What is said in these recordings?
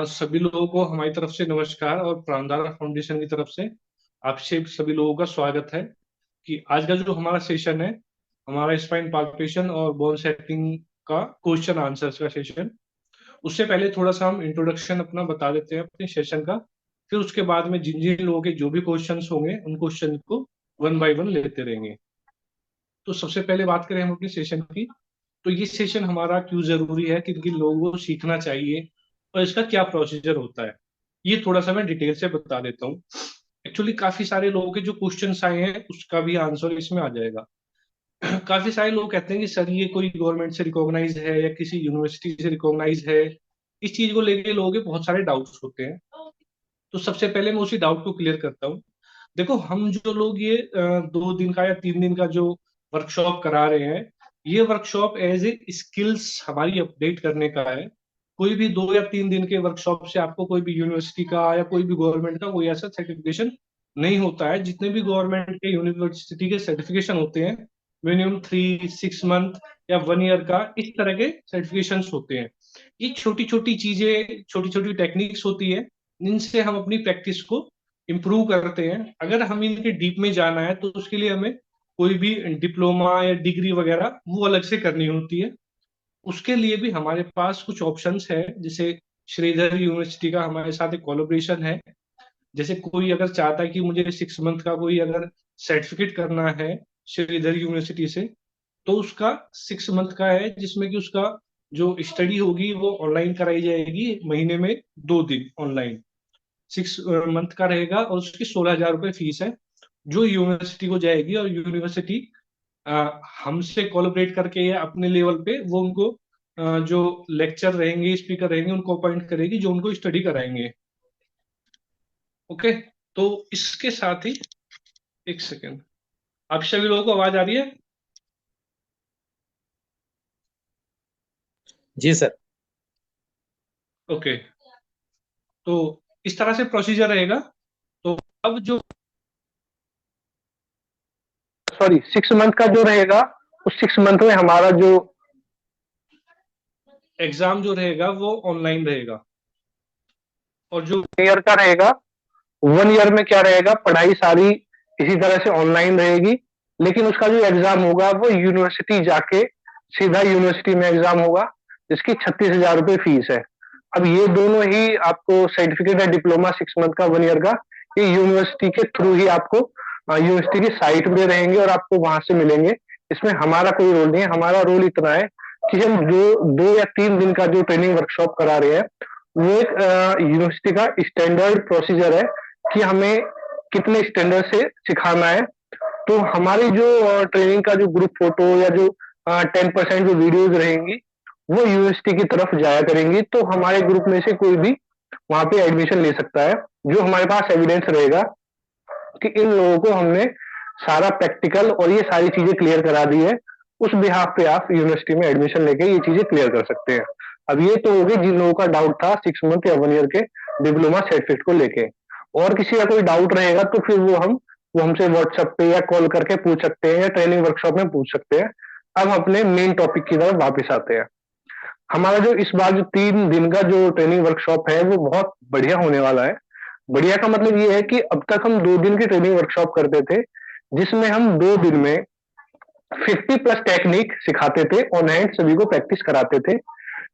सभी लोगों को हमारी तरफ से नमस्कार और प्राणधारा फाउंडेशन की तरफ से आपसे सभी लोगों का स्वागत है कि आज का जो हमारा सेशन है, हमारा स्पाइन पाल्पेशन और बोन सेटिंग का क्वेश्चन आंसर्स का सेशन। उससे पहले थोड़ा सा हम इंट्रोडक्शन अपना बता देते हैं अपने सेशन का। फिर उसके बाद में जिन जिन लोगों के जो भी क्वेश्चंस होंगे उन क्वेश्चन को वन बाय वन लेते रहेंगे। तो सबसे पहले बात करें हम अपने सेशन की, तो ये सेशन हमारा क्यों जरूरी है, किन किन लोगों को सीखना चाहिए और इसका क्या प्रोसीजर होता है, ये थोड़ा सा मैं डिटेल से बता देता हूँ। एक्चुअली काफी सारे लोगों के जो क्वेश्चंस आए हैं उसका भी आंसर इसमें आ जाएगा। काफी सारे लोग कहते हैं कि सर ये कोई गवर्नमेंट से रिकॉग्नाइज है या किसी यूनिवर्सिटी से रिकॉग्नाइज है। इस चीज को लेके लोगों के बहुत सारे डाउट्स होते हैं। तो सबसे पहले मैं उसी डाउट को क्लियर करता हूँ। देखो, हम जो लोग ये 2 दिन का या 3 दिन का जो वर्कशॉप करा रहे हैं, ये वर्कशॉप एज ए स्किल्स हमारी अपडेट करने का है। कोई भी 2 या 3 दिन के वर्कशॉप से आपको कोई भी यूनिवर्सिटी का या कोई भी गवर्नमेंट का कोई ऐसा सर्टिफिकेशन नहीं होता है। जितने भी गवर्नमेंट के यूनिवर्सिटी के सर्टिफिकेशन होते हैं, मिनिमम 3 6 मंथ या 1 ईयर का इस तरह के सर्टिफिकेशन होते हैं। ये छोटी छोटी चीजें, छोटी छोटी टेक्निक्स होती है जिनसे हम अपनी प्रैक्टिस को इम्प्रूव करते हैं। अगर हम इनके डीप में जाना है तो उसके लिए हमें कोई भी डिप्लोमा या डिग्री वगैरह वो अलग से करनी होती है। उसके लिए भी हमारे पास कुछ ऑप्शंस है, जैसे श्रीधर यूनिवर्सिटी का हमारे साथ एक कोलैबोरेशन है। जैसे कोई अगर चाहता है कि मुझे 6 मंथ का कोई अगर सर्टिफिकेट करना है श्रीधर यूनिवर्सिटी से, तो उसका 6 मंथ का है, जिसमें कि उसका जो स्टडी होगी वो ऑनलाइन कराई जाएगी, महीने में 2 दिन ऑनलाइन। 6 मंथ का रहेगा और उसकी 16,000 रुपये फीस है, जो यूनिवर्सिटी को जाएगी। और यूनिवर्सिटी हमसे कोलैबोरेट करके या अपने लेवल पे वो उनको जो लेक्चर रहेंगे, स्पीकर रहेंगे, उनको अपॉइंट करेगी जो उनको स्टडी कराएंगे। ओके, तो इसके साथ ही एक सेकेंड, आप सभी लोगों को आवाज आ रही है? जी सर। ओके, तो इस तरह से प्रोसीजर रहेगा। तो अब जो सॉरी 6 मंथ का जो रहेगा, उस 6 मंथ में हमारा जो एग्जाम जो रहेगा वो ऑनलाइन रहेगा। और जो ईयर का रहेगा, 1 ईयर में क्या रहेगा, पढ़ाई सारी इसी तरह से ऑनलाइन रहेगी। लेकिन उसका जो एग्जाम होगा वो यूनिवर्सिटी जाके सीधा यूनिवर्सिटी में एग्जाम होगा, जिसकी 36,000 रुपये फीस है। अब ये दोनों ही आपको सर्टिफिकेट है, डिप्लोमा 6 मंथ का, 1 ईयर का, ये यूनिवर्सिटी के थ्रू ही आपको यूनिवर्सिटी की साइट में रहेंगे और आपको वहां से मिलेंगे। इसमें हमारा कोई रोल नहीं है। हमारा रोल इतना है कि हम जो 2 या 3 दिन का जो ट्रेनिंग वर्कशॉप करा रहे हैं, वो एक यूनिवर्सिटी का स्टैंडर्ड प्रोसीजर है कि हमें कितने स्टैंडर्ड से सिखाना है। तो हमारी जो ट्रेनिंग का जो ग्रुप फोटो या जो 10% जो वीडियोज रहेंगी, वो यूनिवर्सिटी की तरफ जाया करेंगी। तो हमारे ग्रुप में से कोई भी वहां पे एडमिशन ले सकता है, जो हमारे पास एविडेंस रहेगा कि इन लोगों को हमने सारा प्रैक्टिकल और ये सारी चीजें क्लियर करा दी है। उस बिहाफ पे आप यूनिवर्सिटी में एडमिशन लेके ये चीजें क्लियर कर सकते हैं। अब ये तो हो गई जिन लोगों का डाउट था 6 मंथ या 1 ईयर के डिप्लोमा सर्टिफिकेट को लेके। और किसी का कोई डाउट रहेगा तो फिर वो हमसे व्हाट्सएप पे या कॉल करके पूछ सकते हैं या ट्रेनिंग वर्कशॉप में पूछ सकते हैं। अब अपने मेन टॉपिक की तरफ वापस आते हैं। हमारा जो इस बार जो 3 दिन का जो ट्रेनिंग वर्कशॉप है वो बहुत बढ़िया होने वाला है। बढ़िया का मतलब ये है कि अब तक हम 2 दिन की ट्रेनिंग वर्कशॉप करते थे, जिसमें हम 2 दिन में 50+ टेक्निक सिखाते थे, ऑन हैंड सभी को प्रैक्टिस कराते थे,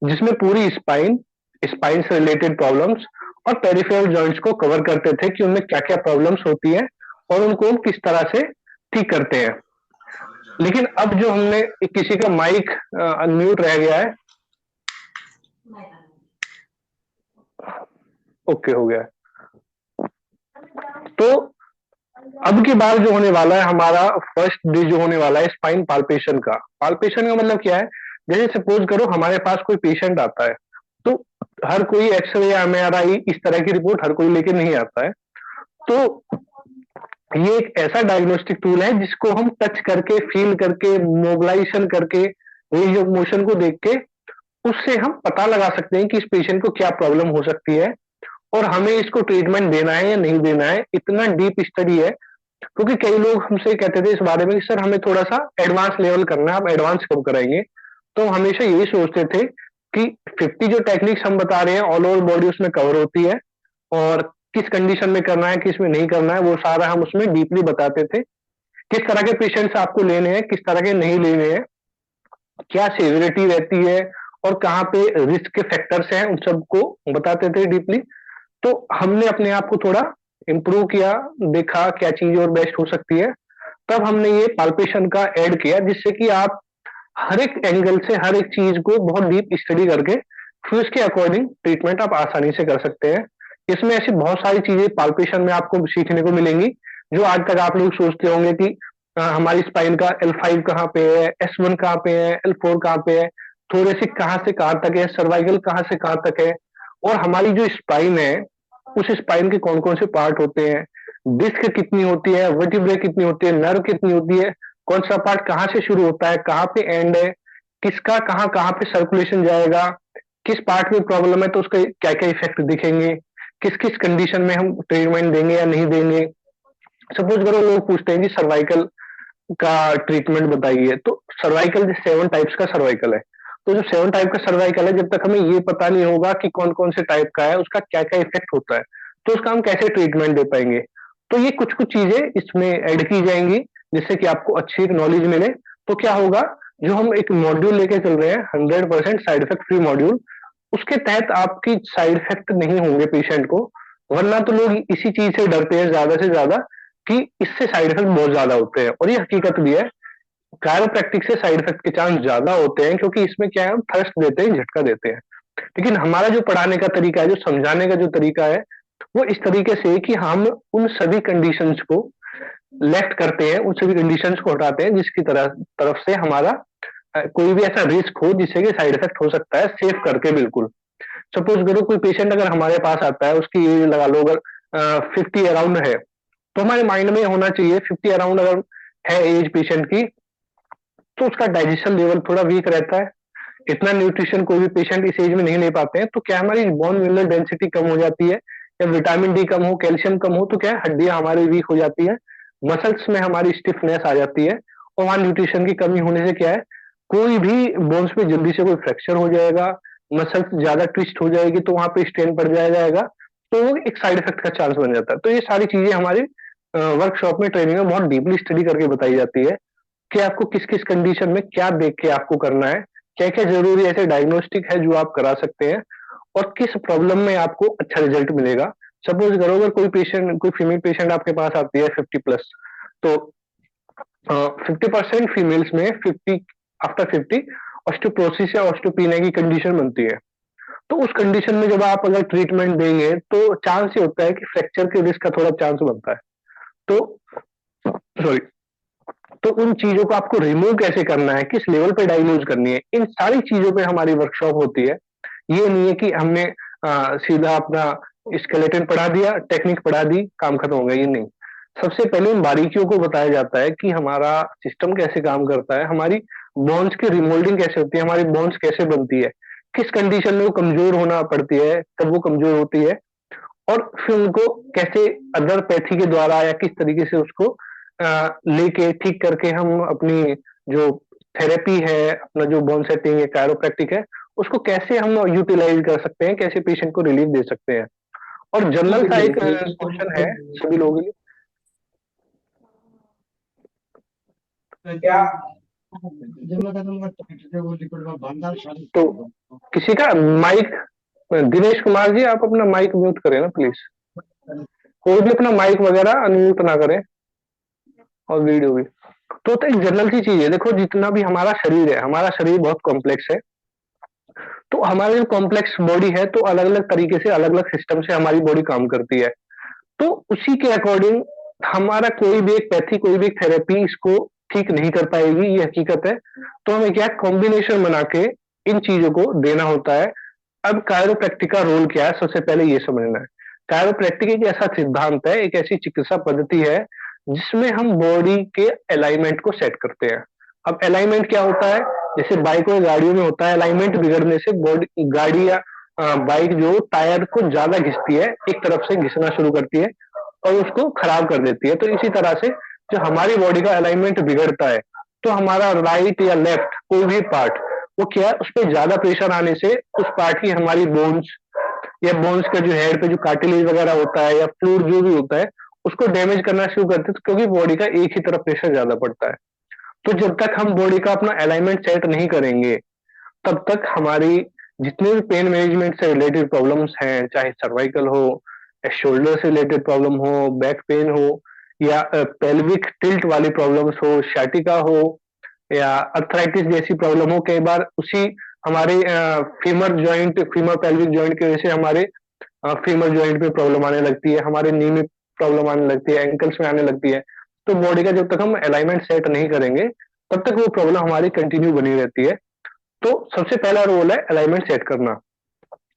जिसमें पूरी स्पाइन, स्पाइन से रिलेटेड प्रॉब्लम्स और पेरिफेरल जॉइंट्स को कवर करते थे कि उनमें क्या क्या प्रॉब्लम्स होती है और उनको हम किस तरह से ठीक करते हैं। लेकिन अब जो हमने किसी का माइक अनम्यूट रह गया है, ओके हो गया। तो अब की बार जो होने वाला है, हमारा फर्स्ट डे जो होने वाला है स्पाइन पाल्पेशन का। पाल्पेशन का मतलब क्या है, जैसे सपोज करो हमारे पास कोई पेशेंट आता है, तो हर कोई एक्सरे या एमआरआई इस तरह की रिपोर्ट हर कोई लेके नहीं आता है। तो ये एक ऐसा डायग्नोस्टिक टूल है जिसको हम टच करके, फील करके, मोबिलाइजेशन करके, रेंज ऑफ मोशन को देख के उससे हम पता लगा सकते हैं कि इस पेशेंट को क्या प्रॉब्लम हो सकती है और हमें इसको ट्रीटमेंट देना है या नहीं देना है। इतना डीप स्टडी है, क्योंकि कई लोग हमसे कहते थे इस बारे में कि सर हमें थोड़ा सा एडवांस लेवल करना है, आप एडवांस कब कराएंगे। तो हम हमेशा यही सोचते थे कि 50 जो टेक्निक्स हम बता रहे हैं ऑल ओवर बॉडी उसमें कवर होती है, और किस कंडीशन में करना है किस में नहीं करना है वो सारा हम उसमें डीपली बताते थे। किस तरह के पेशेंट्स आपको लेने हैं किस तरह के नहीं लेने हैं, क्या सेविरिटी रहती है और कहाँ पे रिस्क के फैक्टर्स हैं, उन सबको बताते थे डीपली। तो हमने अपने आप को थोड़ा इम्प्रूव किया, देखा क्या चीज और बेस्ट हो सकती है, तब हमने ये पाल्पेशन का ऐड किया, जिससे कि आप हर एक एंगल से हर एक चीज को बहुत डीप स्टडी करके फिर उसके अकॉर्डिंग ट्रीटमेंट आप आसानी से कर सकते हैं। इसमें ऐसी बहुत सारी चीजें पाल्पेशन में आपको सीखने को मिलेंगी जो आज तक आप लोग सोचते होंगे कि हमारी स्पाइन का L5 कहाँ पे है, S1 कहाँ पे है, L4 कहाँ पे है, थोड़े से कहाँ से कहाँ तक है, सर्वाइकल कहाँ से कहाँ तक है, और हमारी जो स्पाइन है उस स्पाइन के कौन कौन से पार्ट होते हैं, डिस्क कितनी होती है, वर्टिब्रे कितनी होती है, नर्व कितनी होती है, कौन सा पार्ट कहाँ से शुरू होता है कहाँ पे एंड है, किसका कहाँ कहाँ पे सर्कुलेशन जाएगा, किस पार्ट में प्रॉब्लम है तो उसके क्या क्या इफेक्ट दिखेंगे, किस किस कंडीशन में हम ट्रीटमेंट देंगे या नहीं देंगे। सपोज करो लोग पूछते हैं कि सर्वाइकल का ट्रीटमेंट बताइए, तो सर्वाइकल 7 टाइप्स का सर्वाइकल है, तो जो 7 टाइप का सर्वाइकल है जब तक हमें ये पता नहीं होगा कि कौन कौन से टाइप का है उसका क्या क्या इफेक्ट होता है तो उसका हम कैसे ट्रीटमेंट दे पाएंगे। तो ये कुछ कुछ चीजें इसमें ऐड की जाएंगी जिससे कि आपको अच्छी नॉलेज मिले। तो क्या होगा, जो हम एक मॉड्यूल लेके चल रहे हैं 100% साइड इफेक्ट फ्री मॉड्यूल, उसके तहत आपकी साइड इफेक्ट नहीं होंगे पेशेंट को। वरना तो लोग इसी चीज से डरते हैं ज्यादा से ज्यादा कि इससे साइड इफेक्ट बहुत ज्यादा होते हैं, और ये हकीकत भी है। कायरोप्रैक्टिक से साइड इफेक्ट के चांस ज्यादा होते हैं क्योंकि इसमें क्या है हम थ्रस्ट देते हैं झटका देते हैं, लेकिन हमारा जो पढ़ाने का तरीका है जो समझाने का जो तरीका है वो इस तरीके से कि हम उन सभी कंडीशंस को लेफ्ट करते हैं, उन सभी कंडीशंस को हटाते हैं जिसकी तरफ से हमारा कोई भी ऐसा रिस्क हो जिससे कि साइड इफेक्ट हो सकता है, सेफ करके बिल्कुल। सपोज करो कोई पेशेंट अगर हमारे पास आता है उसकी एज लगा लो अगर 50 अराउंड है, तो हमारे माइंड में होना चाहिए 50 अराउंड अगर है एज पेशेंट की तो उसका डाइजेशन लेवल थोड़ा वीक रहता है, इतना न्यूट्रिशन कोई भी पेशेंट इस एज में नहीं ले पाते हैं, तो क्या हमारी बोन मिनरल डेंसिटी कम हो जाती है, या विटामिन डी कम हो कैल्शियम कम हो तो क्या है हड्डियां हमारी वीक हो जाती है, मसल्स में हमारी स्टिफनेस आ जाती है, और वहां न्यूट्रिशन की कमी होने से क्या है कोई भी बोन्स में जल्दी से कोई फ्रैक्चर हो जाएगा, मसल्स ज्यादा ट्विस्ट हो जाएगी तो वहां पे स्ट्रेन पड़ जाएगा, तो वो एक साइड इफेक्ट का चांस बन जाता है। तो ये सारी चीजें हमारी वर्कशॉप में ट्रेनिंग में बहुत डीपली स्टडी करके बताई जाती है कि आपको किस किस कंडीशन में क्या देख के आपको करना है, क्या क्या जरूरी ऐसे डायग्नोस्टिक है जो आप करा सकते हैं, और किस प्रॉब्लम में आपको अच्छा रिजल्ट मिलेगा। सपोज करो अगर कोई पेशेंट कोई फीमेल पेशेंट आपके पास आती है 50+, तो 50% फीमेल्स में 50 आफ्टर 50 ऑस्टियोपोरोसिस या ऑस्टियोपीनिया की कंडीशन बनती है। तो उस कंडीशन में जब आप अगर ट्रीटमेंट देंगे तो चांस ये होता है कि फ्रैक्चर के रिस्क का थोड़ा चांस बनता है। तो सॉरी, तो उन चीजों को आपको रिमूव कैसे करना है, किस लेवल पे डायग्नोज करनी है, इन सारी चीजों पे हमारी वर्कशॉप होती है। ये नहीं है कि हमने सीधा अपना स्केलेटन पढ़ा दिया टेक्निक पढ़ा दी काम खत्म हो गया, ये नहीं। सबसे पहले इन बारीकियों को बताया जाता है कि हमारा सिस्टम कैसे काम करता है, हमारी बोन्स की रिमोल्डिंग कैसे होती है, हमारी बोन्स कैसे बनती है, किस कंडीशन में वो कमजोर होना पड़ती है, कब वो कमजोर होती है, और फिर उनको कैसे अदर पैथी के द्वारा या किस तरीके से उसको लेके ठीक करके हम अपनी जो थेरेपी है, अपना जो बोन सेटिंग है, कायरोप्रैक्टिक है, उसको कैसे हम यूटिलाइज कर सकते हैं, कैसे पेशेंट को रिलीफ दे सकते हैं। और जनरल सा एक क्वेश्चन है सभी लोगों के क्या लिए, तो किसी का माइक, दिनेश कुमार जी आप अपना माइक म्यूट करें ना प्लीज, कोई भी अपना माइक वगैरह अनम्यूट ना करें, और वीडियो भी। तो एक जनरल सी चीज है, देखो जितना भी हमारा शरीर है हमारा शरीर बहुत कॉम्प्लेक्स है, तो हमारी जो कॉम्प्लेक्स बॉडी है तो अलग अलग तरीके से अलग अलग सिस्टम से हमारी बॉडी काम करती है। तो उसी के अकॉर्डिंग हमारा कोई भी एक पैथी कोई भी एक थेरेपी इसको ठीक नहीं कर पाएगी, ये हकीकत है। तो हमें क्या कॉम्बिनेशन बना के इन चीजों को देना होता है। अब कायरोप्रैक्टिक का रोल क्या है सबसे पहले ये समझना है। कायरोप्रैक्टिक एक ऐसा सिद्धांत है, एक ऐसी चिकित्सा पद्धति है जिसमें हम बॉडी के अलाइनमेंट को सेट करते हैं। अब अलाइनमेंट क्या होता है, जैसे बाइक और गाड़ियों में होता है अलाइनमेंट बिगड़ने से बॉडी गाड़ी या बाइक जो टायर को ज्यादा घिसती है, एक तरफ से घिसना शुरू करती है और उसको खराब कर देती है। तो इसी तरह से जो हमारी बॉडी का अलाइनमेंट बिगड़ता है तो हमारा राइट या लेफ्ट कोई भी पार्ट वो क्या है, उस पर ज्यादा प्रेशर आने से उस पार्ट की हमारी बोन्स या बोन्स का जो हेड पे जो कार्टिलेज वगैरह होता है या फ्लूइड जो भी होता है उसको डैमेज करना शुरू करते हैं, क्योंकि बॉडी का एक ही तरफ प्रेशर ज्यादा पड़ता है। तो जब तक हम बॉडी का अपना अलाइनमेंट सेट नहीं करेंगे तब तक हमारी जितने भी पेन मैनेजमेंट से रिलेटेड प्रॉब्लम्स हैं, चाहे सर्वाइकल हो या शोल्डर से रिलेटेड प्रॉब्लम हो, बैक पेन हो या पेल्विक टिल्ट वाली प्रॉब्लम्स हो, शाटिका हो या अर्थराइटिस जैसी प्रॉब्लम हो, कई बार उसी हमारे फीमर पेल्विक जॉइंट की वजह से हमारे फीमर जॉइंट पे प्रॉब्लम आने लगती है, हमारे नी में प्रॉब्लम आने लगती है, एंकल्स में आने लगती है। तो बॉडी का जब तक हम अलाइनमेंट सेट नहीं करेंगे तब तक वो प्रॉब्लम हमारी कंटिन्यू बनी रहती है। तो सबसे पहला रोल है अलाइनमेंट सेट करना।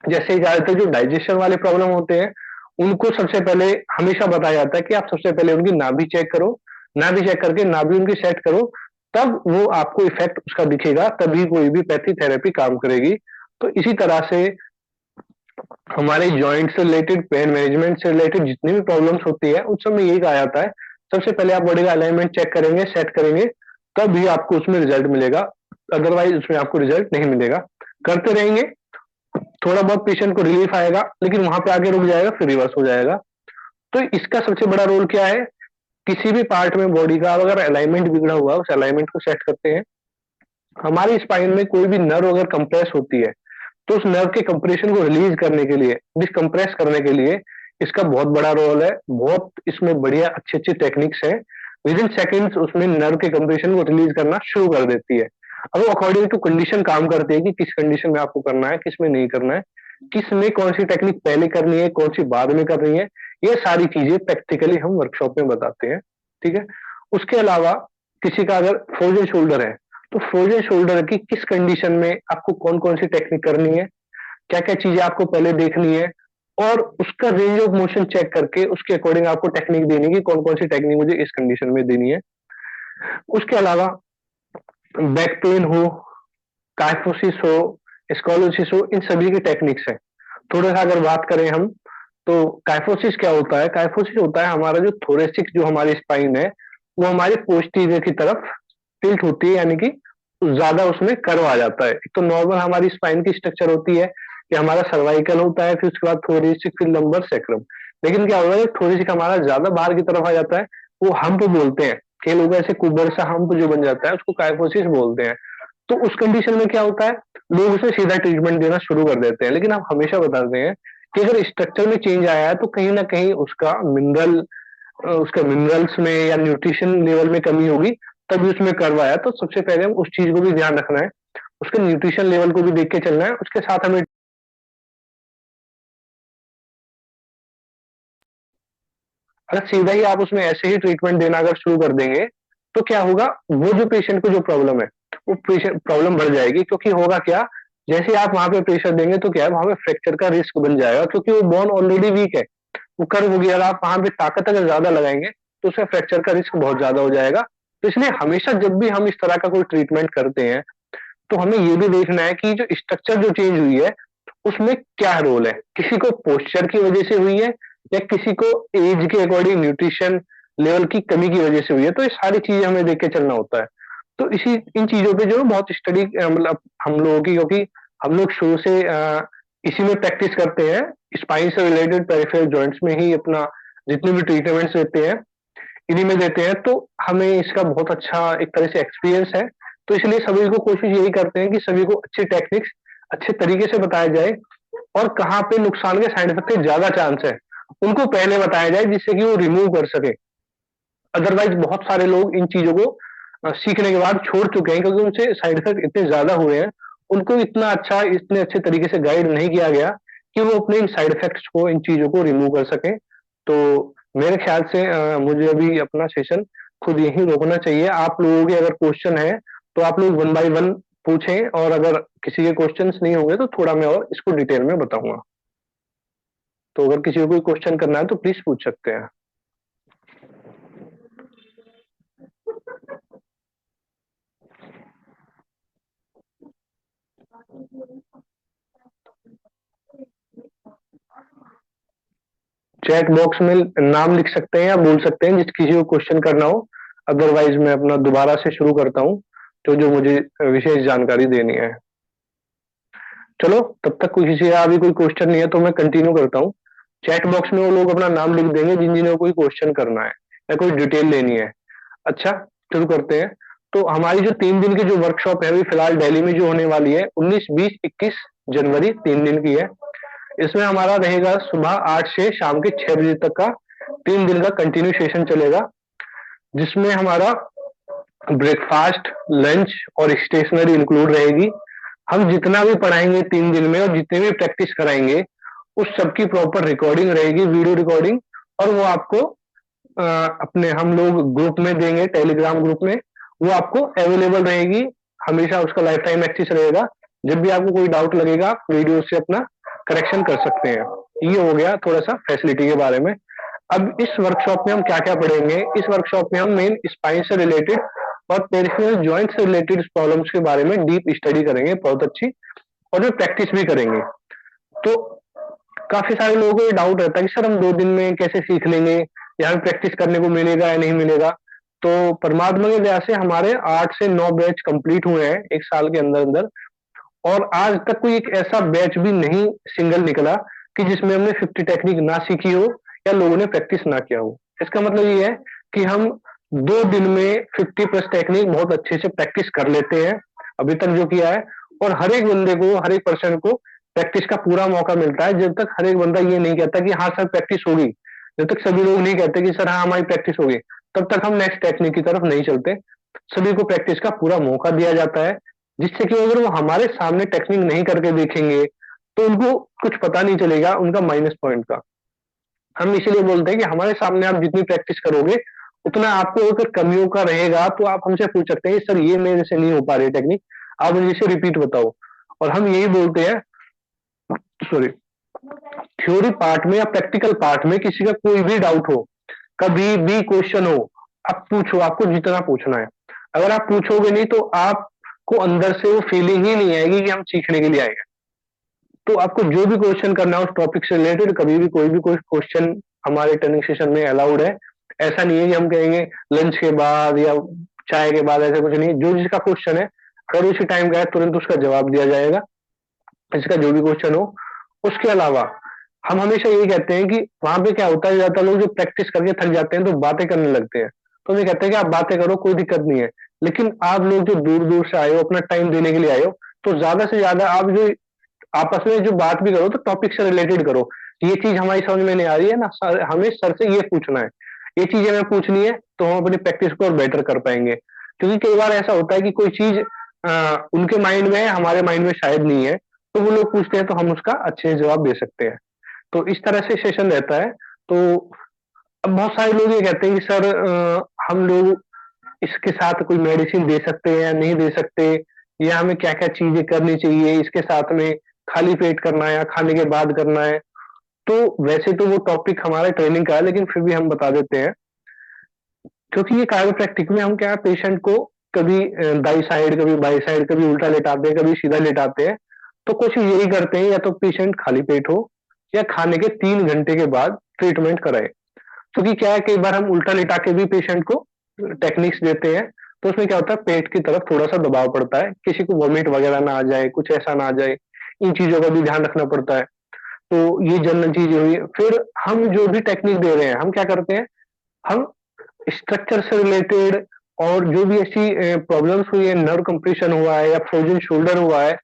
जैसे ज्यादातर जो डाइजेशन वाले प्रॉब्लम होते हैं उनको सबसे पहले हमेशा बताया जाता है कि आप सबसे पहले उनकी नाभि चेक करो, नाभि चेक करके नाभि उनकी सेट करो, तब वो आपको इफेक्ट उसका दिखेगा, तभी कोई भी पैथी थेरेपी काम करेगी। तो इसी तरह से हमारे जॉइंट से रिलेटेड, पेन मैनेजमेंट से रिलेटेड जितनी भी प्रॉब्लम्स होती है उन सब में यही कहा जाता है सबसे पहले आप बॉडी का अलाइनमेंट चेक करेंगे, सेट करेंगे, तब भी आपको उसमें रिजल्ट मिलेगा, अदरवाइज उसमें आपको रिजल्ट नहीं मिलेगा। करते रहेंगे, थोड़ा बहुत पेशेंट को रिलीफ आएगा, लेकिन वहां पे आगे रुक जाएगा, फिर रिवर्स हो जाएगा। तो इसका सबसे बड़ा रोल क्या है, किसी भी पार्ट में बॉडी का अगर अलाइनमेंट बिगड़ा हुआ है उस अलाइनमेंट को सेट करते हैं। हमारी स्पाइन में कोई भी नर्व अगर कंप्रेस होती है तो उस नर्व के कंप्रेशन को रिलीज करने के लिए, डिसकंप्रेस करने के लिए इसका बहुत बड़ा रोल है। बहुत इसमें बढ़िया अच्छी अच्छी टेक्निक्स हैं, विद इन सेकेंड्स उसमें नर्व के कंप्रेशन को रिलीज करना शुरू कर देती है। अब वो अकॉर्डिंग टू कंडीशन काम करती है कि किस कंडीशन में आपको करना है, किस में नहीं करना है, किस में कौन सी टेक्निक पहले करनी है, कौन सी बाद में करनी है। ये सारी चीजें प्रैक्टिकली हम वर्कशॉप में बताते हैं। ठीक है। उसके अलावा किसी का अगर फ्रोजन शोल्डर है तो फ्रोजन शोल्डर की किस कंडीशन में आपको कौन कौन सी टेक्निक करनी है, क्या क्या चीजें आपको पहले देखनी है, और उसका रेंज ऑफ मोशन चेक करके उसके अकॉर्डिंग आपको टेक्निक देनी है कि कौन कौन सी टेक्निक मुझे इस कंडीशन में देनी है। उसके अलावा बैक पेन हो, काइफोसिस हो, स्कॉलोसिस हो, इन सभी की टेक्निक्स है। थोड़ा सा अगर बात करें हम, तो काइफोसिस क्या होता है, काइफोसिस होता है हमारा जो थोरेसिक जो हमारी स्पाइन है वो हमारे पोस्टीरियर की तरफ टिल्ट होती है, यानी कि ज्यादा उसमें कर्व आ जाता है। एक तो नॉर्मल हमारी स्पाइन की स्ट्रक्चर होती है कि हमारा सर्वाइकल होता है, फिर उसके बाद थोरेसिक, फिर लंबर, सेक्रम। लेकिन क्या होता है, थोरेसिक हमारा ज्यादा बाहर की तरफ आ जाता है, वो हम्प बोलते हैं। कई लोग ऐसे कुबर सा हम्प जो बन जाता है उसको काइफोसिस बोलते हैं। तो उस कंडीशन में क्या होता है, लोग उसे सीधा ट्रीटमेंट देना शुरू कर देते हैं, लेकिन हम हमेशा बताते हैं कि अगर स्ट्रक्चर में चेंज आया है तो कहीं ना कहीं उसका मिनरल्स में या न्यूट्रिशन लेवल में कमी होगी, तभी उसमें कर्व आया। तो सबसे पहले हम उस चीज को भी ध्यान रखना है, उसके न्यूट्रिशन लेवल को भी देख के चलना है, उसके साथ हमें अगर सीधा ही आप उसमें ऐसे ही ट्रीटमेंट देना अगर शुरू कर देंगे तो क्या होगा, वो जो पेशेंट को जो प्रॉब्लम है वो प्रॉब्लम बढ़ जाएगी। क्योंकि होगा क्या, जैसे आप वहां पे प्रेशर देंगे तो क्या है, वहां पे फ्रैक्चर का रिस्क बन जाएगा, क्योंकि वो बोन ऑलरेडी वीक है, वो कर्व हो गया। अगर आप वहां पे ताकत अगर ज्यादा लगाएंगे तो उसमें फ्रैक्चर का रिस्क बहुत ज्यादा हो जाएगा। तो इसलिए हमेशा जब भी हम इस तरह का कोई ट्रीटमेंट करते हैं तो हमें ये भी देखना है कि जो स्ट्रक्चर जो चेंज हुई है उसमें क्या रोल है, किसी को पोस्चर की वजह से हुई है या किसी को एज के अकॉर्डिंग न्यूट्रिशन लेवल की कमी की वजह से हुई है। तो ये सारी चीजें हमें देख के चलना होता है। तो इसी इन चीजों पे जो है बहुत स्टडी मतलब हम लोगों की, क्योंकि हम लोग शुरू से इसी में प्रैक्टिस करते हैं, स्पाइन से रिलेटेड पेरिफेरल जॉइंट्स में ही अपना जितने भी ट्रीटमेंट्स देते हैं इन्हीं में देते हैं। तो हमें इसका बहुत अच्छा एक तरह से एक्सपीरियंस है। तो इसलिए सभी को कोशिश यही करते हैं कि सभी को अच्छी टेक्निक्स अच्छे तरीके से बताया जाए, और कहाँ पे नुकसान के साइड इफेक्ट के ज्यादा चांस है उनको पहले बताया जाए, जिससे कि वो रिमूव कर सके। अदरवाइज बहुत सारे लोग इन चीजों को सीखने के बाद छोड़ चुके हैं, क्योंकि उनसे साइड इफेक्ट इतने ज्यादा हुए हैं, उनको इतना अच्छा इतने अच्छे तरीके से गाइड नहीं किया गया कि वो अपने इन साइड इफेक्ट्स को, इन चीजों को रिमूव कर सकें। तो मेरे ख्याल से मुझे अभी अपना सेशन खुद यही रोकना चाहिए। आप लोगों के अगर क्वेश्चन है तो आप लोग वन बाय वन पूछें, और अगर किसी के क्वेश्चंस नहीं होंगे तो थोड़ा मैं और इसको डिटेल में बताऊंगा। तो अगर किसी को कोई क्वेश्चन करना है तो प्लीज पूछ सकते हैं। चैट बॉक्स में नाम लिख सकते हैं या बोल सकते हैं जिस किसी को क्वेश्चन करना हो, अदरवाइज मैं अपना दोबारा से शुरू करता हूँ, तो जो मुझे विशेष जानकारी देनी है। चलो तब तक कोई किसी का अभी कोई क्वेश्चन नहीं है तो मैं कंटिन्यू करता हूँ। चैट बॉक्स में वो लोग अपना नाम लिख देंगे जिन जिन्हें कोई क्वेश्चन करना है या कोई डिटेल लेनी है। अच्छा, शुरू करते हैं। तो हमारी जो 3 दिन की जो वर्कशॉप है अभी फिलहाल दिल्ली में जो होने वाली है 19, 20, 21 जनवरी, 3 दिन की है। इसमें हमारा रहेगा सुबह 8 से शाम के 6 बजे तक का 3 दिन का कंटिन्यू सेशन चलेगा, जिसमें हमारा ब्रेकफास्ट, लंच और स्टेशनरी इंक्लूड रहेगी। हम जितना भी पढ़ाएंगे 3 दिन में और जितने भी प्रैक्टिस कराएंगे उस सबकी प्रॉपर रिकॉर्डिंग रहेगी, वीडियो रिकॉर्डिंग। और वो आपको अपने हम लोग ग्रुप में देंगे, टेलीग्राम ग्रुप में। वो आपको अवेलेबल रहेगी, हमेशा उसका लाइफ टाइम एक्सेस रहेगा। जब भी आपको कोई डाउट लगेगा आप वीडियो से अपना करेक्शन कर सकते हैं। ये हो गया थोड़ा सा फैसिलिटी के बारे में। अब इस वर्कशॉप में हम क्या क्या पढ़ेंगे, इस वर्कशॉप में हम मेन स्पाइन से रिलेटेड और पेरिफेरल जॉइंट से रिलेटेड प्रॉब्लम्स के बारे में डीप स्टडी करेंगे, बहुत अच्छी, और में प्रैक्टिस भी करेंगे। तो काफी सारे लोगों को ये डाउट रहता है कि सर हम 2 दिन में कैसे सीख लेंगे, या हमें प्रैक्टिस करने को मिलेगा या नहीं मिलेगा। तो परमात्मा की दया से हमारे 8 से 9 बैच कंप्लीट हुए हैं 1 साल के अंदर अंदर। और आज तक कोई एक ऐसा बैच भी नहीं सिंगल निकला कि जिसमें हमने 50 टेक्निक ना सीखी हो या लोगों ने प्रैक्टिस ना किया हो। इसका मतलब ये है कि हम 2 दिन में 50+ टेक्निक बहुत अच्छे से प्रैक्टिस कर लेते हैं अभी तक जो किया है। और हर एक बंदे को, हर एक पर्सन को प्रैक्टिस का पूरा मौका मिलता है। जब तक हर एक बंदा ये नहीं कहता कि हाँ सर प्रैक्टिस होगी, जब तक सभी लोग नहीं कहते कि सर हाँ हमारी प्रैक्टिस होगी, तब तक हम नेक्स्ट टेक्निक की तरफ नहीं चलते। सभी को प्रैक्टिस का पूरा मौका दिया जाता है, जिससे कि अगर वो हमारे सामने टेक्निक नहीं करके देखेंगे तो उनको कुछ पता नहीं चलेगा उनका माइनस पॉइंट का। हम इसीलिए बोलते हैं कि हमारे सामने आप जितनी प्रैक्टिस करोगे उतना आपको अगर कमियों का रहेगा तो आप हमसे पूछ सकते हैं सर ये मेरे से नहीं हो पा रही टेक्निक, आप मुझे इसे रिपीट बताओ। और हम यही बोलते हैं, सॉरी, थ्योरी पार्ट में या प्रैक्टिकल पार्ट में किसी का कोई भी डाउट हो, कभी भी क्वेश्चन हो, आप पूछो, आपको जितना पूछना है। अगर आप पूछोगे नहीं तो आपको अंदर से वो फीलिंग ही नहीं आएगी कि हम सीखने के लिए आए हैं। तो आपको जो भी क्वेश्चन करना है उस टॉपिक से रिलेटेड, कभी भी कोई भी कोई क्वेश्चन हमारे ट्रेनिंग सेशन में अलाउड है। ऐसा नहीं है कि हम कहेंगे लंच के बाद या चाय के बाद, ऐसा कुछ नहीं। जो जिसका क्वेश्चन है अगर उसी टाइम का है तुरंत उसका जवाब दिया जाएगा, इसका जो भी क्वेश्चन हो। उसके अलावा हम हमेशा यही कहते हैं कि वहां पे क्या होता है, ज्यादातर लोग जो प्रैक्टिस करके थक जाते हैं तो बातें करने लगते हैं। तो हम ये कहते हैं कि आप बातें करो, कोई दिक्कत नहीं है। लेकिन आप लोग जो दूर दूर से आए हो, अपना टाइम देने के लिए आए हो, तो ज्यादा से ज्यादा आप जो आपस में जो बात भी करो तो टॉपिक से रिलेटेड करो। ये चीज हमारी समझ में नहीं आ रही है ना सर, हमें सर से ये पूछना है, ये चीज हमें पूछनी है, तो हम अपनी प्रैक्टिस को और बेटर कर पाएंगे। क्योंकि कई बार ऐसा होता है कि कोई चीज उनके माइंड में है, हमारे माइंड में शायद नहीं है, तो वो लोग पूछते हैं तो हम उसका अच्छे से जवाब दे सकते हैं। तो इस तरह से सेशन रहता है। तो अब बहुत सारे लोग ये कहते हैं कि सर हम लोग इसके साथ कोई मेडिसिन दे सकते हैं या नहीं दे सकते, या हमें क्या क्या चीजें करनी चाहिए इसके साथ में, खाली पेट करना है या खाने के बाद करना है। तो वैसे तो वो टॉपिक हमारा ट्रेनिंग का है, लेकिन फिर भी हम बता देते हैं। क्योंकि ये कायरोप्रैक्टिक में हम क्या पेशेंट को कभी दाई साइड, कभी बाई साइड, कभी उल्टा लेटाते हैं, कभी सीधा लेटाते हैं। तो कोशिश यही करते हैं या तो पेशेंट खाली पेट हो या खाने के 3 घंटे के बाद ट्रीटमेंट कराए। क्योंकि क्या है, कई बार हम उल्टा लेटा के भी पेशेंट को टेक्निक्स देते हैं, तो उसमें क्या होता है पेट की तरफ थोड़ा सा दबाव पड़ता है, किसी को वॉमिट वगैरह ना आ जाए, कुछ ऐसा ना आ जाए, इन चीजों का भी ध्यान रखना पड़ता है। तो ये जनरल चीजें हुई। फिर हम जो भी टेक्निक दे रहे हैं हम क्या करते हैं, हम स्ट्रक्चर से रिलेटेड और जो भी ऐसी प्रॉब्लम्स हुई है, नर्व कंप्रेशन हुआ है या फ्रोजन शोल्डर हुआ है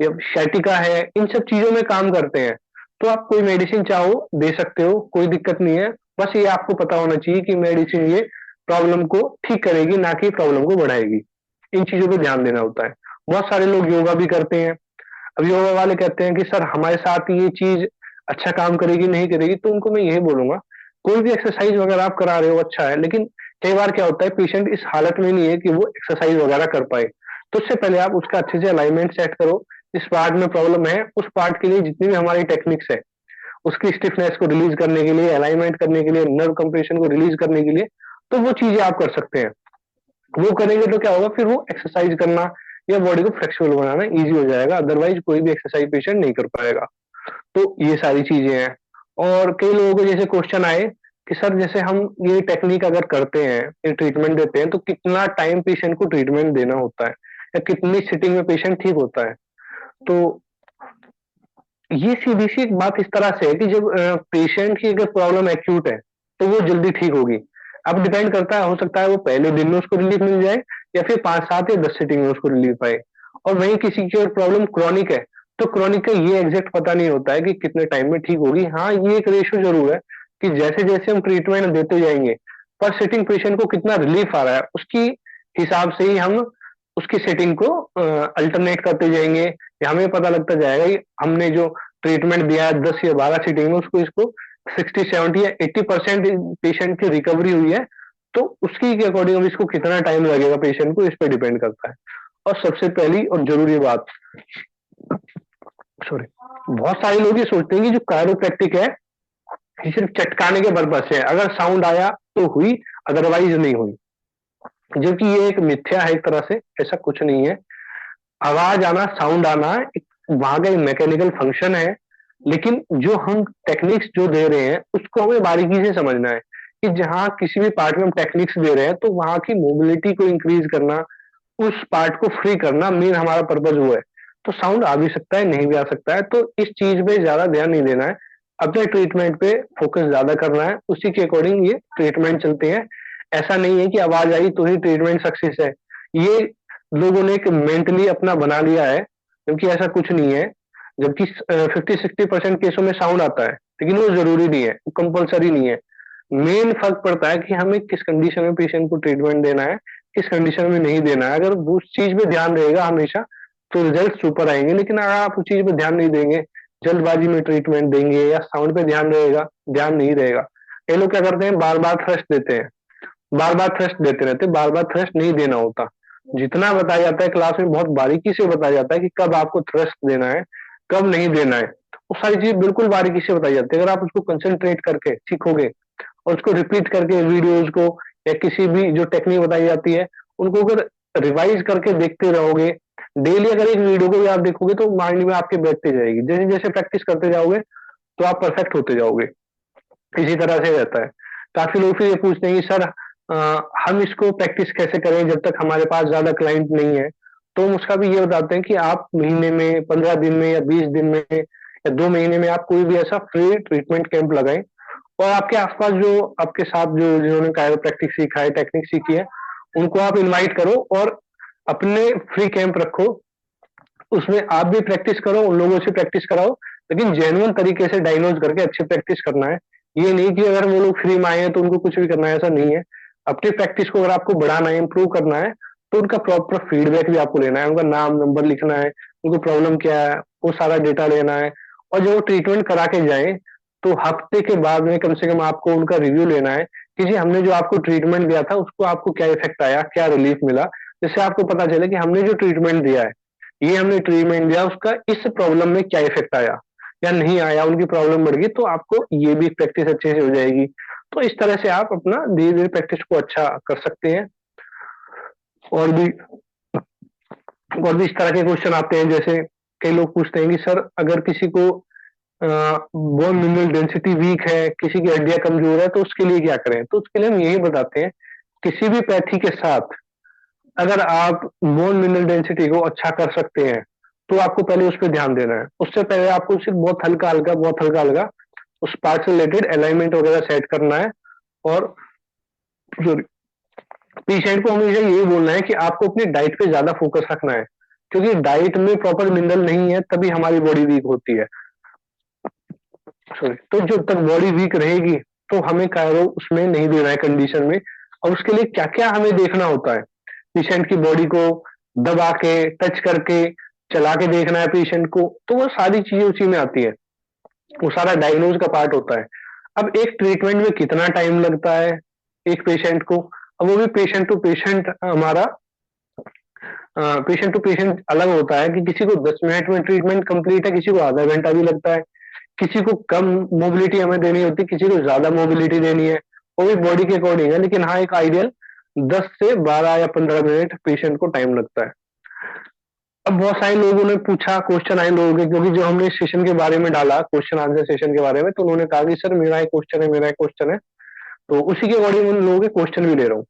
या शाइटिका है, इन सब चीजों में काम करते हैं। तो आप कोई मेडिसिन चाहो दे सकते हो, कोई दिक्कत नहीं है। बस ये आपको पता होना चाहिए कि मेडिसिन ये प्रॉब्लम को ठीक करेगी, ना कि प्रॉब्लम को बढ़ाएगी। इन चीजों पे ध्यान देना होता है। बहुत सारे लोग योगा भी करते हैं। अब योगा वाले कहते हैं कि सर हमारे साथ ये चीज अच्छा काम करेगी नहीं करेगी, तो उनको मैं यही बोलूंगा कोई भी एक्सरसाइज वगैरह आप करा रहे हो अच्छा है, लेकिन कई बार क्या होता है पेशेंट इस हालत में नहीं है कि वो एक्सरसाइज वगैरह कर पाए। तो उससे पहले आप उसका अच्छे से अलाइनमेंट सेट करो। जिस पार्ट में प्रॉब्लम है उस पार्ट के लिए जितनी भी हमारी टेक्निक्स है, उसकी स्टिफनेस को रिलीज करने के लिए, अलाइनमेंट करने के लिए, नर्व कंप्रेशन को रिलीज करने के लिए, तो वो चीजें आप कर सकते हैं। वो करेंगे तो क्या होगा, फिर वो एक्सरसाइज करना या बॉडी को फ्लेक्सिबल बनाना इजी हो जाएगा। अदरवाइज कोई भी एक्सरसाइज पेशेंट नहीं कर पाएगा। तो ये सारी चीजें हैं। और कई लोगों को जैसे क्वेश्चन आए कि सर जैसे हम ये टेक्निक अगर करते हैं, ये ट्रीटमेंट देते हैं, तो कितना टाइम पेशेंट को ट्रीटमेंट देना होता है या कितनी सिटिंग में पेशेंट ठीक होता है। तो ये सीधी सी एक बात इस तरह से है कि जब पेशेंट की अगर प्रॉब्लम एक्यूट है तो वो जल्दी ठीक होगी। अब डिपेंड करता है, हो सकता है वो पहले दिन में उसको रिलीफ मिल जाए या फिर 5 7 या 10 सिटिंग में उसको रिलीफ आए। और वहीं किसी की प्रॉब्लम क्रॉनिक है तो क्रॉनिक का ये एग्जैक्ट पता नहीं होता है कि कितने टाइम में ठीक होगी। हाँ, ये एक रेशियो जरूर है कि जैसे जैसे हम ट्रीटमेंट देते जाएंगे पर सिटिंग पेशेंट को कितना रिलीफ आ रहा है उसकी हिसाब से ही हम उसकी सेटिंग को अल्टरनेट करते जाएंगे, या हमें पता लगता जाएगा कि हमने जो ट्रीटमेंट दिया है 10 या 12 सीटिंग में उसको इसको 60 70 या 80% पेशेंट की रिकवरी हुई है। तो उसकी के अकॉर्डिंग इसको कितना टाइम लगेगा पेशेंट को, इस पर डिपेंड करता है। और सबसे पहली और जरूरी बात, सॉरी, बहुत सारे लोग ये सोचते हैं कि जो कायरोप्रैक्टिक है ये सिर्फ चटकाने के पर्पज से है, अगर साउंड आया तो हुई, अदरवाइज नहीं हुई। जबकि ये एक मिथ्या है एक तरह से, ऐसा कुछ नहीं है। आवाज आना, साउंड आना वहां का एक मैकेनिकल फंक्शन है। लेकिन जो हम टेक्निक्स जो दे रहे हैं उसको हमें बारीकी से समझना है कि जहाँ किसी भी पार्ट में हम टेक्निक्स दे रहे हैं तो वहां की मोबिलिटी को इंक्रीज करना, उस पार्ट को फ्री करना मेन हमारा पर्पज वो है। तो साउंड आ भी सकता है, नहीं भी आ सकता है, तो इस चीज पे ज्यादा ध्यान नहीं देना है। अपने ट्रीटमेंट पे फोकस ज्यादा करना है, उसी के अकॉर्डिंग ये ट्रीटमेंट चलते हैं। ऐसा नहीं है कि आवाज आई तो ही ट्रीटमेंट सक्सेस है। ये लोगों ने एक मेंटली अपना बना लिया है, क्योंकि ऐसा कुछ नहीं है। जबकि 50 60% केसों में साउंड आता है, लेकिन वो जरूरी नहीं है, कंपलसरी नहीं है। मेन फर्क पड़ता है कि हमें किस कंडीशन में पेशेंट को ट्रीटमेंट देना है, किस कंडीशन में नहीं देना है। अगर वो उस चीज पे ध्यान रहेगा हमेशा तो रिजल्ट सुपर आएंगे। लेकिन अगर आप उस चीज पे ध्यान नहीं देंगे, जल्दबाजी में ट्रीटमेंट देंगे या साउंड पे ध्यान रहेगा, ध्यान नहीं रहेगा। ये लोग क्या करते हैं, बार बार थ्रस्ट देते हैं, बार बार थ्रस्ट देते रहते हैं, बार बार थ्रस्ट नहीं देना होता। जितना बताया जाता है क्लास में बहुत बारीकी से बताया जाता है कि कब आपको थ्रस्ट देना है, कब नहीं देना है, वो सारी चीज बिल्कुल बारीकी से बताई जाती है। अगर आप उसको कंसंट्रेट करके सीखोगे और उसको रिपीट करके वीडियोज को या किसी भी जो टेक्निक बताई जाती है उनको अगर रिवाइज करके देखते रहोगे, डेली अगर एक वीडियो को भी आप देखोगे तो माइंड में आपके बैठते जाएगी। जैसे जैसे प्रैक्टिस करते जाओगे तो आप परफेक्ट होते जाओगे। इसी तरह से रहता है। काफी लोग फिर ये पूछते हैं कि सर हम इसको प्रैक्टिस कैसे करें जब तक हमारे पास ज्यादा क्लाइंट नहीं है। तो हम उसका भी ये बताते हैं कि आप महीने में 15 दिन में या 20 दिन में या 2 महीने में आप कोई भी ऐसा फ्री ट्रीटमेंट कैंप लगाएं। और आपके आसपास जो आपके साथ जो जिन्होंने कायरोप्रैक्टिक सीखा है, टेक्निक सीखी है, उनको आप इनवाइट करो और अपने फ्री कैंप रखो। उसमें आप भी प्रैक्टिस करो, उन लोगों से प्रैक्टिस कराओ, लेकिन जेन्युइन तरीके से डायग्नोज करके अच्छी प्रैक्टिस करना है। ये नहीं कि अगर वो लोग फ्री में आए हैं तो उनको कुछ भी करना है, ऐसा नहीं है। अपनी प्रैक्टिस को अगर आपको बढ़ाना है, इंप्रूव करना है, तो उनका प्रॉपर फीडबैक भी आपको लेना है, उनका नाम नंबर लिखना है, उनको प्रॉब्लम क्या है वो सारा डेटा लेना है। और जब वो ट्रीटमेंट करा के जाए तो हफ्ते के बाद में कम से कम आपको उनका रिव्यू लेना है कि जी हमने जो आपको ट्रीटमेंट दिया था उसको आपको क्या इफेक्ट आया, क्या रिलीफ मिला। जिससे आपको पता चले कि हमने जो ट्रीटमेंट दिया है, ये हमने ट्रीटमेंट दिया उसका इस प्रॉब्लम में क्या इफेक्ट आया या नहीं आया, उनकी प्रॉब्लम बढ़ गई तो आपको ये भी प्रैक्टिस अच्छे से हो जाएगी। तो इस तरह से आप अपना धीरे धीरे प्रैक्टिस को अच्छा कर सकते हैं। और भी और भी इस तरह के क्वेश्चन आते हैं, जैसे कई लोग पूछते हैं कि सर अगर किसी को बोन मिनरल डेंसिटी वीक है, किसी की हड्डियां कमजोर है, तो उसके लिए क्या करें। तो उसके लिए हम यही बताते हैं, किसी भी पैथी के साथ अगर आप बोन मिनरल डेंसिटी को अच्छा कर सकते हैं तो आपको पहले उस पर ध्यान देना है। उससे पहले आपको सिर्फ बहुत हल्का हल्का उस पार्ट से रिलेटेड अलाइनमेंट वगैरह सेट करना है। और पेशेंट को हमेशा यही बोलना है कि आपको अपनी डाइट पे ज्यादा फोकस रखना है, क्योंकि डाइट में प्रॉपर मिनरल नहीं है तभी हमारी बॉडी वीक होती है। सॉरी, तो जब तक बॉडी वीक रहेगी तो हमें कायरो उसमें नहीं देना है कंडीशन में। और उसके लिए क्या क्या हमें देखना होता है, पेशेंट की बॉडी को दबा के, टच करके, चला के देखना है पेशेंट को, तो वो सारी चीजें उसी में आती है। वो सारा डायग्नोज का पार्ट होता है। अब एक ट्रीटमेंट में कितना टाइम लगता है एक पेशेंट को, अब वो भी पेशेंट टू पेशेंट हमारा पेशेंट टू पेशेंट अलग होता है कि किसी को 10 मिनट में ट्रीटमेंट कंप्लीट है, किसी को आधा घंटा भी लगता है, किसी को कम मोबिलिटी हमें देनी होती है, किसी को ज्यादा मोबिलिटी देनी है। वो भी बॉडी के अकॉर्डिंग है, लेकिन हाँ एक आइडियल 10 से 12 या 15 मिनट पेशेंट को टाइम लगता है। अब बहुत सारे लोगों ने पूछा, क्वेश्चन आए लोगों के, क्योंकि जो हमने सेशन के बारे में डाला, क्वेश्चन आंसर सेशन के बारे में, तो उन्होंने कहा कि सर मेरा एक क्वेश्चन है, मेरा एक क्वेश्चन है। तो उसी के अकॉर्डिंग उन लोगों के क्वेश्चन भी ले रहा हूँ।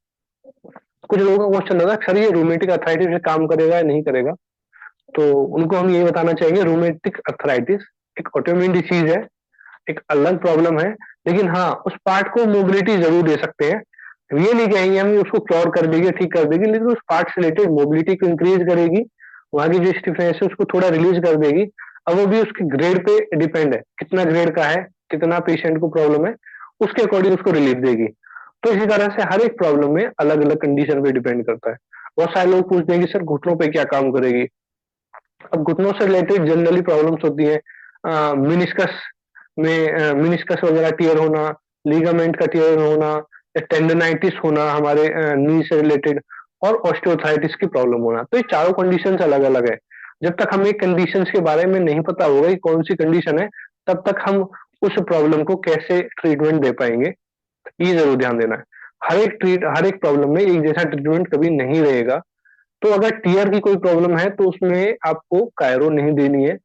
कुछ लोगों का क्वेश्चन था सर ये रूमेटिक अर्थराइटिस से काम करेगा या नहीं करेगा। तो उनको हम ये बताना चाहेंगे, रूमेटिक अर्थराइटिस एक ऑटोइम्यून डिसीज है, एक अलग प्रॉब्लम है, लेकिन हाँ उस पार्ट को मोबिलिटी जरूर दे सकते हैं। ये नहीं कहेंगे हम उसको क्योर कर देगी, ठीक कर देगी, लेकिन उस पार्ट से रिलेटेड मोबिलिटी को इंक्रीज करेगी, वहां की जो स्टिफनेस है उसको थोड़ा रिलीज कर देगी। अब वो भी उसके ग्रेड पे डिपेंड है, कितना ग्रेड का है, कितना पेशेंट को प्रॉब्लम है, उसके अकॉर्डिंग उसको रिलीफ देगी। तो इसी तरह से हर एक प्रॉब्लम में अलग अलग कंडीशन पे डिपेंड करता है। बहुत सारे लोग पूछते हैं कि सर घुटनों पे क्या काम करेगी। अब घुटनों से रिलेटेड जनरली प्रॉब्लम्स होती है, मिनिस्कस में मिनिस्कस वगैरह टियर होना, लिगामेंट का टियर होना, या टेंडनाइटिस होना हमारे नी से रिलेटेड, और ऑस्टियोआर्थराइटिस की प्रॉब्लम होना। तो ये चारों कंडीशंस अलग अलग है। जब तक हमें कंडीशंस के बारे में नहीं पता होगा कि कौन सी कंडीशन है, तब तक हम उस प्रॉब्लम को कैसे ट्रीटमेंट दे पाएंगे, ये जरूर ध्यान देना है। हर एक प्रॉब्लम में एक जैसा ट्रीटमेंट कभी नहीं रहेगा। तो अगर टीयर की कोई प्रॉब्लम है तो उसमें आपको कायरो नहीं देनी है।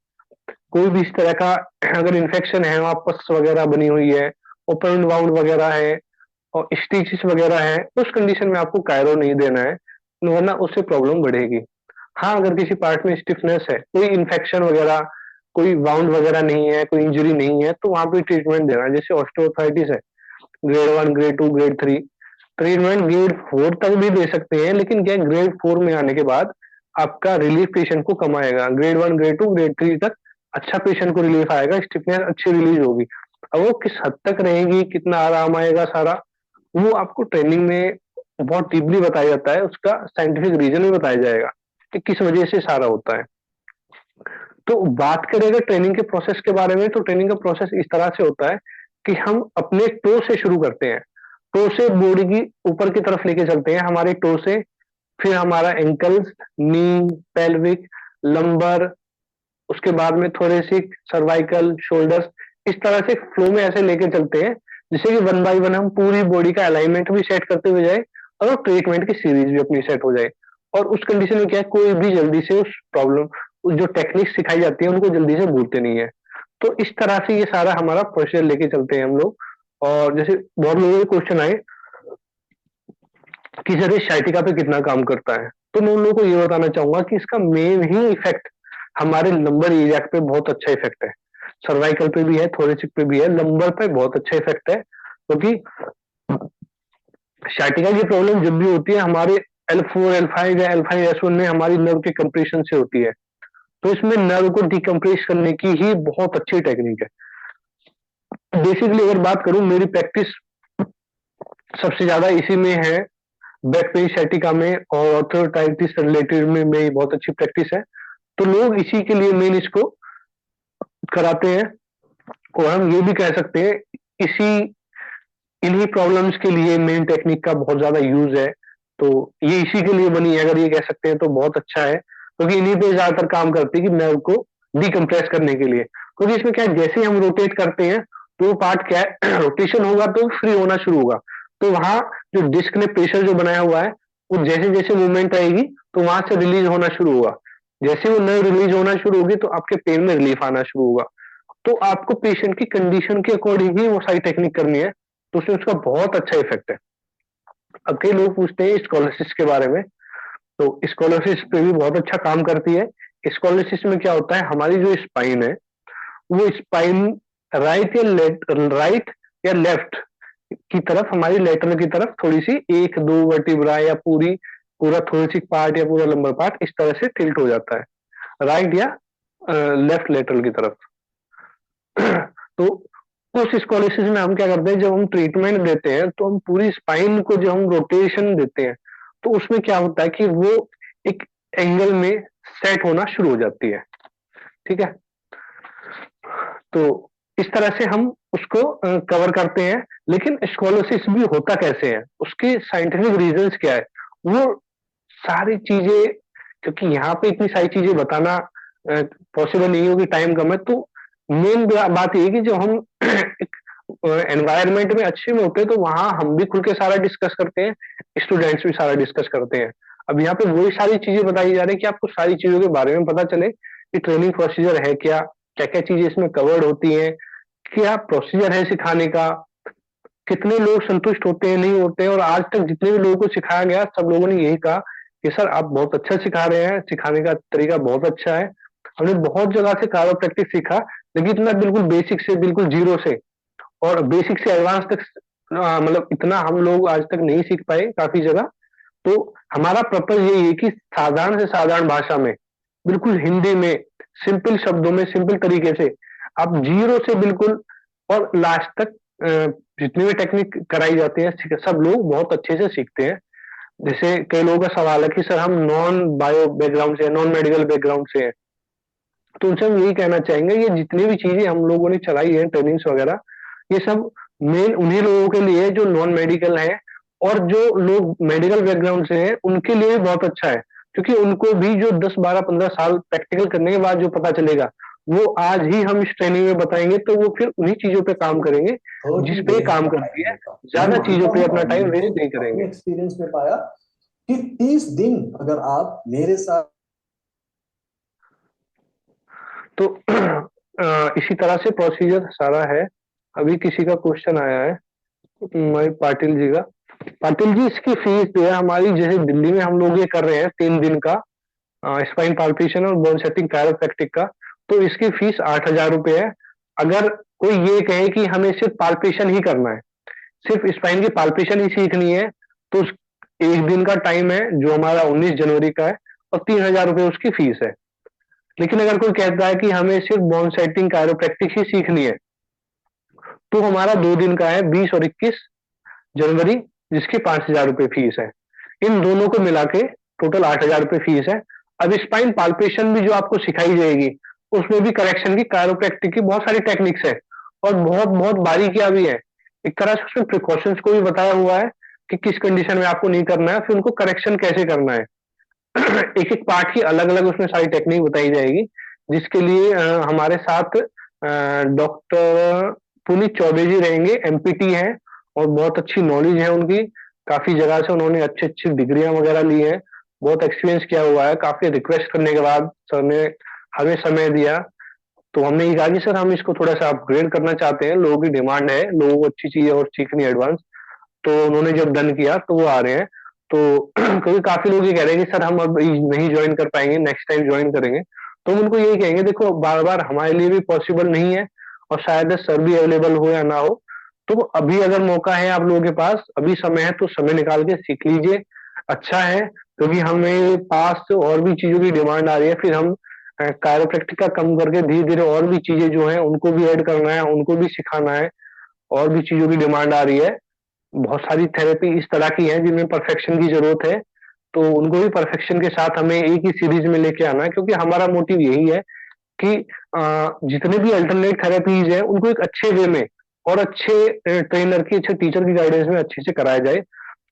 कोई भी इस तरह का अगर इन्फेक्शन है, वहां पस वगैरह बनी हुई है, ओपन वाउंड वगैरह है और स्टिचेस वगैरह है, तो उस कंडीशन में आपको कायरो नहीं देना है, वरना उससे प्रॉब्लम बढ़ेगी। हाँ अगर किसी पार्ट में स्टिफनेस है, कोई इन्फेक्शन वगैरह, कोई वाउंड वगैरह नहीं है, कोई इंजरी नहीं है, तो वहां पे ट्रीटमेंट देना है। जैसे ऑस्टियोआर्थराइटिस है, grade 1, grade 2, grade 3, treatment grade 4 तक भी दे सकते हैं, लेकिन क्या ग्रेड 4 में आने के बाद आपका रिलीफ पेशेंट को कम आएगा। ग्रेड 1, ग्रेड 2, ग्रेड 3 तक अच्छा पेशेंट को रिलीफ आएगा, स्टिफनेस अच्छी रिलीज होगी। अब वो किस हद तक रहेगी, कितना आराम आएगा सारा, वो आपको ट्रेनिंग में बहुत डीपली बताया जाता है, उसका साइंटिफिक रीजन भी बताया जाएगा कि किस वजह से सारा होता है। तो बात करें अगर ट्रेनिंग के प्रोसेस के बारे में, तो ट्रेनिंग का प्रोसेस इस तरह से होता है कि हम अपने टो से शुरू करते हैं। टो से बॉडी की ऊपर की तरफ लेके चलते हैं, हमारे टो से, फिर हमारा एंकल्स, नी, पेल्विक, लंबर, उसके बाद में थोरेसिक, सर्वाइकल, शोल्डर्स, इस तरह से फ्लो में ऐसे लेके चलते हैं, जिससे कि 1 बाय 1 हम पूरी बॉडी का अलाइनमेंट भी सेट करते हुए जाए और ट्रीटमेंट की सीरीज भी अपनी सेट हो जाए। और उस कंडीशन में क्या है, कोई भी जल्दी से उस प्रॉब्लम, जो टेक्निक सिखाई जाती है उनको जल्दी से भूलते नहीं है। तो इस तरह से ये सारा हमारा प्रोसीजर लेके चलते हैं हम लोग। और जैसे बहुत लोगों के क्वेश्चन आए कि सर ये sciatica पे कितना काम करता है, तो मैं उन लोगों को ये बताना चाहूंगा कि इसका मेन ही इफेक्ट हमारे लंबर एरिया पे बहुत अच्छा इफेक्ट है। सर्वाइकल पे भी है, थोरेसिक पे भी है, लंबर पे बहुत अच्छा इफेक्ट है, क्योंकि sciatica की प्रॉब्लम जब भी होती है हमारे L4, L5 या L5S1 में हमारी नर्व के कंप्रेशन से होती है। तो इसमें नर्व को डिकम्प्रेस करने की ही बहुत अच्छी टेक्निक है। बेसिकली अगर बात करूं, मेरी प्रैक्टिस सबसे ज्यादा इसी में है, बैक पेन sciatica में और ऑर्थोटाइटिस रिलेटेड में मेरी बहुत अच्छी प्रैक्टिस है। तो लोग इसी के लिए मेन इसको कराते हैं। और हम ये भी कह सकते हैं, इसी इन्हीं प्रॉब्लम्स के लिए मेन टेक्निक का बहुत ज्यादा यूज है। तो ये इसी के लिए बनी है, अगर ये कह सकते हैं तो बहुत अच्छा है, क्योंकि इन्हीं पे ज्यादातर काम करती है कि नर्व को डिकम्प्रेस करने के लिए। क्योंकि इसमें क्या है, जैसे ही हम रोटेट करते हैं तो वो पार्ट क्या है, रोटेशन होगा तो फ्री होना शुरू होगा। तो वहां जो डिस्क ने प्रेशर जो बनाया हुआ है, वो जैसे जैसे मूवमेंट रहेगी तो वहां से रिलीज होना शुरू होगा। जैसे वो नर्व रिलीज होना शुरू होगी तो आपके पेन में रिलीफ आना शुरू होगा। तो आपको पेशेंट की कंडीशन के अकॉर्डिंग ही वो सारी टेक्निक करनी है, तो उसमें उसका बहुत अच्छा इफेक्ट है। अब कई लोग पूछते हैं स्कॉलरशिप के बारे में, तो स्कॉलरशिप पे भी बहुत अच्छा काम करती है। स्कॉलरशिप में क्या होता है, हमारी जो स्पाइन है, वो स्पाइन राइट या लेफ्ट की तरफ, हमारी लेटरल की तरफ थोड़ी सी 1-2 वर्टिब्रा या पूरा थोरेसिक पार्ट या पूरा लंबर पार्ट इस तरह से टिल्ट हो जाता है, राइट या लेफ्ट लेटरल की तरफ। तो उस स्कॉलरशिप में हम क्या करते हैं, जब हम ट्रीटमेंट देते हैं तो हम पूरी स्पाइन को जब हम रोटेशन देते हैं, तो उसमें क्या होता है कि वो एक एंगल में सेट होना शुरू हो जाती है। ठीक है, तो इस तरह से हम उसको कवर करते हैं। लेकिन स्कॉलरशिप भी होता कैसे है, उसके साइंटिफिक रीजंस क्या है, वो सारी चीजें, क्योंकि यहाँ पे इतनी सारी चीजें बताना पॉसिबल नहीं होगी, टाइम कम है। तो मेन बात ये है कि जब हम एक एनवायरनमेंट में अच्छे में होते हैं तो वहां हम भी खुल के सारा डिस्कस करते हैं, स्टूडेंट्स भी सारा डिस्कस करते हैं। अब यहाँ पे वही सारी चीजें बताई जा रही है कि आपको सारी चीजों के बारे में पता चले कि ट्रेनिंग प्रोसीजर है क्या, क्या क्या चीजें इसमें कवर्ड होती हैं, क्या प्रोसीजर है सिखाने का, कितने लोग संतुष्ट होते हैं नहीं होते हैं। और आज तक जितने भी लोगों को सिखाया गया, सब लोगों ने यही कहा कि सर आप बहुत अच्छा सिखा रहे हैं, सिखाने का तरीका बहुत अच्छा है। हमने बहुत जगह से कारो प्रैक्टिस सीखा, लेकिन इतना बिल्कुल बेसिक से बिल्कुल जीरो से और बेसिक से एडवांस तक मतलब इतना हम लोग आज तक नहीं सीख पाए काफी जगह। तो हमारा पर्पज यही है कि साधारण से साधारण भाषा में, बिल्कुल हिंदी में, सिंपल शब्दों में, सिंपल तरीके से आप जीरो से बिल्कुल और लास्ट तक जितनी भी टेक्निक कराई जाती है सब लोग बहुत अच्छे से सीखते हैं। जैसे कई लोगों का सवाल है कि सर हम नॉन बायो बैकग्राउंड से, नॉन मेडिकल बैकग्राउंड से हैं, तो उनसे हम यही कहना चाहेंगे ये जितनी भी चीजें हम लोगों ने चलाई है ट्रेनिंग्स वगैरह, ये सब मेन उन्हीं लोगों के लिए जो नॉन मेडिकल है, और जो लोग मेडिकल बैकग्राउंड से हैं उनके लिए भी बहुत अच्छा है, क्योंकि उनको भी जो 10 12 15 साल प्रैक्टिकल करने के बाद जो पता चलेगा वो आज ही हम इस ट्रेनिंग में बताएंगे, तो वो फिर उन्हीं चीजों पे काम करेंगे बहुत जिस ही पे ये बेहद काम रहा करती है है, इनका। मैं ज्यादा चीजों मानता पे हूँ अपना और टाइम मैंने वेस्ट नहीं अपने करेंगे। एक्सपीरियंस में पाया कि 30 दिन अगर आप मेरे साथ। तो इसी तरह से प्रोसीजर सारा है। अभी किसी का क्वेश्चन आया है, मई पाटिल जी का। पाटिल जी, इसकी फीस जो है हमारी, जैसे दिल्ली में हम लोग ये कर रहे हैं 3 दिन का स्पाइन पाल्पेशन और बोन सेटिंग कायरोप्रैक्टिक का, तो इसकी फीस 8,000 रुपये है। अगर कोई ये कहे कि हमें सिर्फ पाल्पेशन ही करना है, सिर्फ स्पाइन की पाल्पेशन ही सीखनी है, तो 1 दिन का टाइम है जो हमारा 19 जनवरी का है, और 3,000 रुपये उसकी फीस है। लेकिन अगर कोई कहता है कि हमें सिर्फ बोन सेटिंग कायरोप्रैक्टिक ही सीखनी है, तो हमारा 2 दिन का है 20 और 21 जनवरी, जिसकी 5,000 रुपये फीस है। इन दोनों को मिला के टोटल 8,000 रुपये फीस है। अब स्पाइन पाल्पेशन भी जो आपको सिखाई जाएगी, उसमें भी करेक्शन की, कायरोप्रैक्टिक की बहुत सारी टेक्निक्स है और बहुत बहुत बारीकियां भी है। एक तरह से उसमें प्रिकॉशंस को भी बताया हुआ है कि किस कंडीशन में आपको नहीं करना है, फिर उनको करेक्शन कैसे करना है। एक एक पार्ट की अलग अलग उसमें सारी टेक्निक बताई जाएगी, जिसके लिए हमारे साथ डॉक्टर पुनीत चौबे जी रहेंगे, एमपीटी हैं और बहुत अच्छी नॉलेज है उनकी, काफी जगह से उन्होंने अच्छी अच्छी डिग्रियां वगैरह ली हैं, बहुत एक्सपीरियंस किया हुआ है। काफी रिक्वेस्ट करने के बाद सर ने हमें समय दिया, तो हमने ये कहा कि सर हम इसको थोड़ा सा अपग्रेड करना चाहते हैं, लोगों की डिमांड है, लोगों को अच्छी चीजें और सीखनी एडवांस। तो उन्होंने जब डन किया तो वो आ रहे हैं। तो क्योंकि काफी लोग ये कह रहे हैं कि सर हम अब नहीं ज्वाइन कर पाएंगे, नेक्स्ट टाइम ज्वाइन करेंगे, तो हम उनको यही कहेंगे देखो बार बार हमारे लिए भी पॉसिबल नहीं है, और शायद सर भी अवेलेबल हो या ना हो। तो अभी अगर मौका है आप लोगों के पास, अभी समय है, तो समय निकाल के सीख लीजिए, अच्छा है। क्योंकि हमें पास से और भी चीजों की डिमांड आ रही है, फिर हम कायरोप्रैक्टिक का कम करके धीरे धीरे और भी चीजें जो है उनको भी ऐड करना है, उनको भी सिखाना है, और भी चीजों की डिमांड आ रही है। बहुत सारी थेरेपी इस तरह की है जिनमें परफेक्शन की जरूरत है, तो उनको भी परफेक्शन के साथ हमें एक ही सीरीज में लेके आना है, क्योंकि हमारा मोटिव यही है कि जितने भी अल्टरनेट थेरेपीज है उनको एक अच्छे वे में और अच्छे ट्रेनर की, अच्छे टीचर की गाइडेंस में अच्छे से कराया जाए।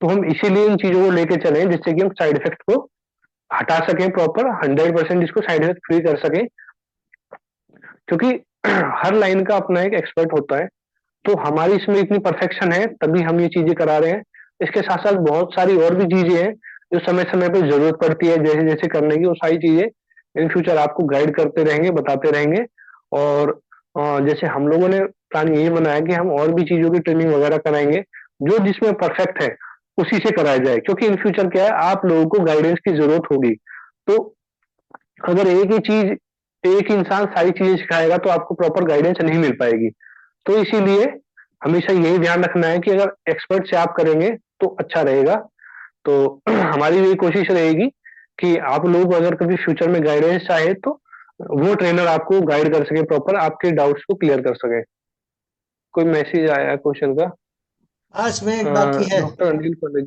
तो हम इसीलिए इन चीजों को लेके चले जिससे कि हम साइड इफेक्ट को हटा सकें, प्रॉपर 100% इसको साइड इफेक्ट फ्री कर सकें। क्योंकि हर लाइन का अपना एक एक्सपर्ट होता है, तो हमारी इसमें इतनी परफेक्शन है तभी हम ये चीजें करा रहे हैं। इसके साथ साथ बहुत सारी और भी चीजें हैं जो समय समय पर जरूरत पड़ती है जैसे जैसे करने की, वो सारी चीजें इन फ्यूचर आपको गाइड करते रहेंगे, बताते रहेंगे। और जैसे हम लोगों ने प्लान यही बनाया कि हम और भी चीजों की ट्रेनिंग वगैरह कराएंगे, जो जिसमें परफेक्ट है उसी से कराया जाए, क्योंकि इन फ्यूचर क्या है आप लोगों को गाइडेंस की जरूरत होगी। तो अगर एक ही चीज, एक इंसान सारी चीजें सिखाएगा तो आपको प्रॉपर गाइडेंस नहीं मिल पाएगी। तो इसीलिए हमेशा यही ध्यान रखना है कि अगर एक्सपर्ट से आप करेंगे तो अच्छा रहेगा। तो हमारी यही कोशिश रहेगी कि आप लोग अगर कभी फ्यूचर में गाइडेंस चाहे तो वो ट्रेनर आपको गाइड कर सके, प्रॉपर आपके डाउट्स को क्लियर कर सके। कोई मैसेज आया है क्वेश्चन का? 5 मिनट बाकी है। Doctor Anil college,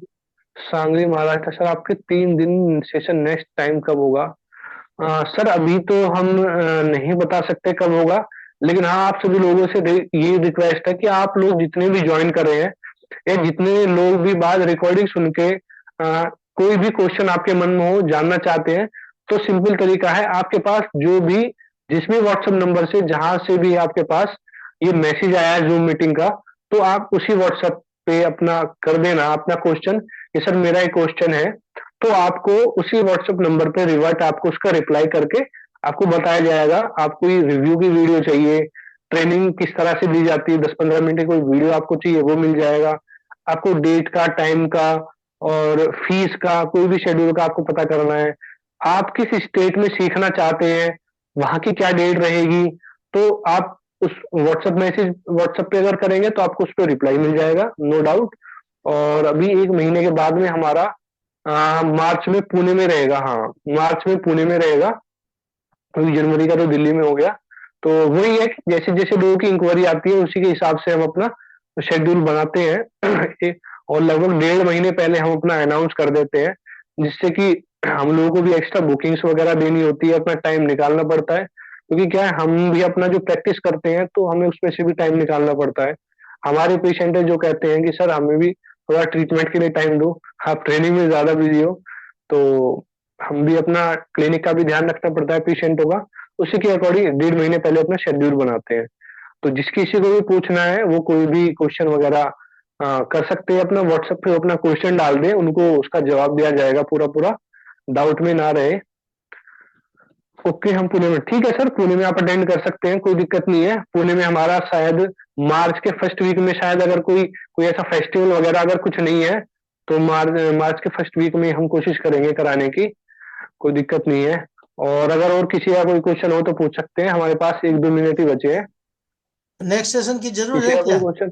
Sangli Maharashtra. Sir आपके 3 दिन सेशन नेक्स्ट टाइम कब होगा? सर अभी तो हम नहीं बता सकते कब होगा, लेकिन हाँ आप सभी लोगों से ये रिक्वेस्ट है कि आप लोग जितने भी ज्वाइन कर रहे हैं, या जितने लोग भी बाद रिकॉर्डिंग सुन के कोई भी क्वेश्चन आपके मन में हो, जानना चाहते हैं, तो सिंपल तरीका है, आपके पास जो भी, जिस भी व्हाट्सएप नंबर से, जहां से भी आपके पास ये मैसेज आया है जूम मीटिंग का, तो आप उसी व्हाट्सएप पे अपना कर देना अपना क्वेश्चन कि सर मेरा एक क्वेश्चन है। तो आपको उसी व्हाट्सएप नंबर पे रिवर्ट, आपको उसका रिप्लाई करके आपको बताया जाएगा। आपको ये रिव्यू की वीडियो चाहिए, ट्रेनिंग किस तरह से दी जाती है, 10 15 मिनट की कोई वीडियो आपको चाहिए, वो मिल जाएगा। आपको डेट का, टाइम का और फीस का, कोई भी शेड्यूल का आपको पता करना है। आप किस स्टेट में सीखना चाहते हैं, वहां की क्या डेट रहेगी, तो आप उस व्हाट्सएप पे अगर करेंगे तो आपको उस पर रिप्लाई मिल जाएगा, नो डाउट। और अभी 1 महीने के बाद में हमारा मार्च में पुणे में रहेगा। हाँ, मार्च में पुणे में रहेगा, क्योंकि जनवरी का तो दिल्ली में हो गया। तो वही है कि जैसे जैसे लोगों की इंक्वायरी आती है उसी के हिसाब से हम अपना शेड्यूल बनाते हैं और लगभग 1.5 महीने पहले हम अपना अनाउंस कर देते हैं, जिससे कि हम लोगों को भी एक्स्ट्रा बुकिंग्स वगैरह देनी होती है, अपना टाइम निकालना पड़ता है, क्योंकि क्या है हम भी अपना जो प्रैक्टिस करते हैं तो हमें उसमें से भी टाइम निकालना पड़ता है। हमारे पेशेंट है जो कहते हैं कि सर हमें भी थोड़ा ट्रीटमेंट के लिए टाइम दो, आप ट्रेनिंग में ज्यादा बिजी हो। तो हम भी अपना क्लिनिक का भी ध्यान रखना पड़ता है पेशेंटों का, उसी के अकॉर्डिंग 1.5 महीने पहले अपना शेड्यूल बनाते हैं। तो जिस किसी को भी पूछना है वो कोई भी क्वेश्चन वगैरह कर सकते हैं, अपना व्हाट्सएप पे अपना क्वेश्चन डाल दें, उनको उसका जवाब दिया जाएगा पूरा पूरा, डाउट में ना रहे। ओके, हम पुणे में, ठीक है सर, पुणे में आप अटेंड कर सकते हैं, कोई दिक्कत नहीं है। पुणे में हमारा शायद मार्च के फर्स्ट वीक में, शायद अगर कोई कोई ऐसा फेस्टिवल वगैरह अगर कुछ नहीं है तो मार्च के फर्स्ट वीक में हम कोशिश करेंगे कराने की, कोई दिक्कत नहीं है। और अगर और किसी का कोई क्वेश्चन हो तो पूछ सकते हैं, हमारे पास 1-2 मिनट ही बचे हैं। नेक्स्ट सेशन की जरूरत किसी है का कोई क्या? क्वेश्चन?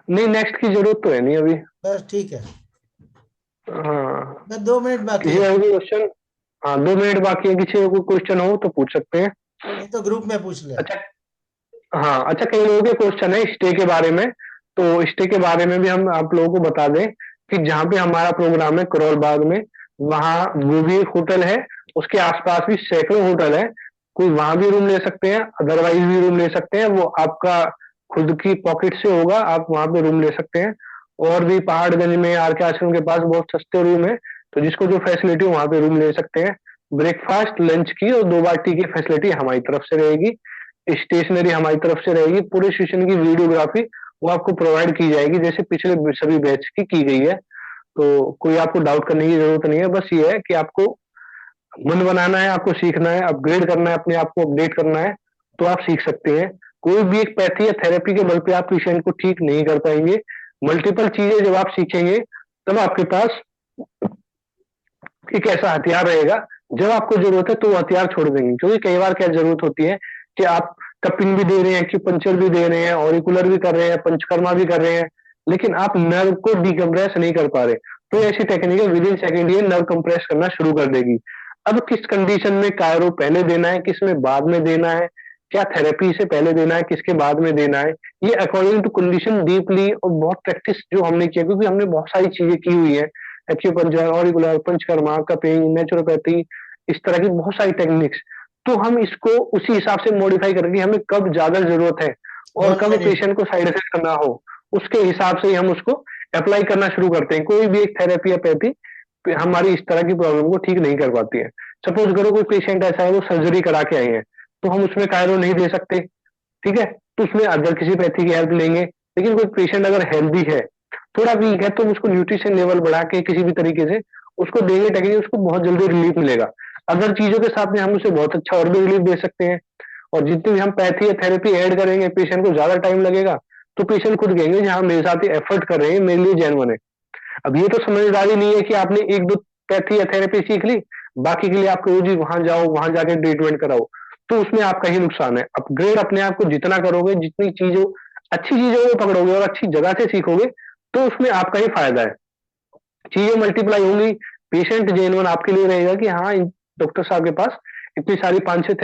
नहीं, नेक्स्ट की जरूरत तो है नहीं अभी। बस ठीक है, हाँ, बस 2 मिनट बाकी किसी है। का कोई क्वेश्चन? हाँ, 2 मिनट बाकी है, किसी का कोई क्वेश्चन हो तो पूछ सकते हैं। नहीं तो ग्रुप में पूछ ले। अच्छा, हाँ, अच्छा, कई लोगों के क्वेश्चन है स्टे के बारे में, तो स्टे के बारे में भी हम आप लोगों को बता दें कि जहाँ पे हमारा प्रोग्राम है करोल बाग में, वहाँ वो भी एक होटल है, उसके आसपास भी सैकड़ों होटल है, कोई वहां भी रूम ले सकते हैं, अदरवाइज भी रूम ले सकते हैं, वो आपका खुद की पॉकेट से होगा, आप वहां पे रूम ले सकते हैं। और भी पहाड़गंज में आर के आश्रम के पास बहुत सस्ते रूम है, तो जिसको जो फैसिलिटी हो वहां पे रूम ले सकते हैं। ब्रेकफास्ट, लंच की और 2 बार टी की फैसिलिटी हमारी तरफ से रहेगी, स्टेशनरी हमारी तरफ से रहेगी, पूरे सेशन की वीडियोग्राफी वो आपको प्रोवाइड की जाएगी, जैसे पिछले सभी बैच की गई है। तो कोई आपको डाउट करने की जरूरत नहीं है, बस ये है कि आपको मन बनाना है, आपको सीखना है, अपग्रेड करना है, अपने आप को अपडेट करना है, तो आप सीख सकते हैं। कोई भी एक पैथी या थेरेपी के बल पे आप पेशेंट को ठीक नहीं कर पाएंगे। मल्टीपल चीजें जब आप सीखेंगे तब आपके पास एक ऐसा हथियार रहेगा, जब आपको जरूरत है तो वो हथियार छोड़ देंगे। क्योंकि कई बार क्या जरूरत होती है कि आप कपिंग भी दे रहे हैं, एक्यूपंक्चर भी दे रहे हैं, ऑरिकुलर भी कर रहे हैं, पंचकर्मा भी कर रहे हैं, लेकिन आप नर्व को डिकम्प्रेस नहीं कर पा रहे, तो ऐसी टेक्निक है विद इन सेकेंड ये नर्व कंप्रेस करना शुरू कर देगी। अब किस कंडीशन में कायरो पहले देना है, किस में बाद में देना है, क्या थेरेपी से पहले देना है, किसके बाद में देना है, ये अकॉर्डिंग टू कंडीशन डीपली और बहुत प्रैक्टिस जो हमने किया, क्योंकि हमने बहुत सारी चीजें की हुई है, acupuncture, auricular, panchakarma, cupping, naturopathy, इस तरह की बहुत सारी टेक्निक्स। तो हम इसको उसी हिसाब से मॉडिफाई करेंगे, हमें कब ज्यादा जरूरत है और 1 कब मिनट। पेशेंट को साइड इफेक्ट ना हो, उसके हिसाब से ही हम उसको अप्लाई करना शुरू करते हैं। कोई भी एक थेरेपी या पैथी हमारी इस तरह की प्रॉब्लम को ठीक नहीं कर पाती है। सपोज करो कोई पेशेंट ऐसा है वो सर्जरी करा के आए हैं, तो हम उसमें कायरो नहीं दे सकते, ठीक है, तो उसमें अदर किसी पैथी की हेल्प लेंगे। लेकिन कोई पेशेंट अगर हेल्दी है, थोड़ा वीक है, तो उसको न्यूट्रिशन लेवल बढ़ा के किसी भी तरीके से उसको देंगे टेक्निक, उसको बहुत जल्दी रिलीफ मिलेगा। अदर चीजों के साथ में हम उसे बहुत अच्छा और भी रिलीफ दे सकते हैं। और जितनी भी हम पैथी या थेरेपी ऐड करेंगे पेशेंट को ज्यादा टाइम लगेगा, तो पेशेंट खुद कहेंगे जहाँ मेरे साथ ये एफर्ट कर रहे हैं मेरे लिए जेन्युइन है। अब ये तो समझदारी नहीं है कि आपने 1-2 पैथी या थेरेपी सीख ली, बाकी के लिए आपको वो जी वहां जाओ, वहां जाके ट्रीटमेंट कराओ, तो उसमें आपका ही नुकसान है। अपग्रेड अपने आप को जितना करोगे, जितनी चीजों अच्छी चीजों को पकड़ोगे और अच्छी जगह से सीखोगे, तो उसमें आपका ही फायदा है, चीजें मल्टीप्लाई होंगी, पेशेंट जेन्युइन आपके लिए रहेगा कि हाँ डॉक्टर साहब के पास इतनी सारी 5-6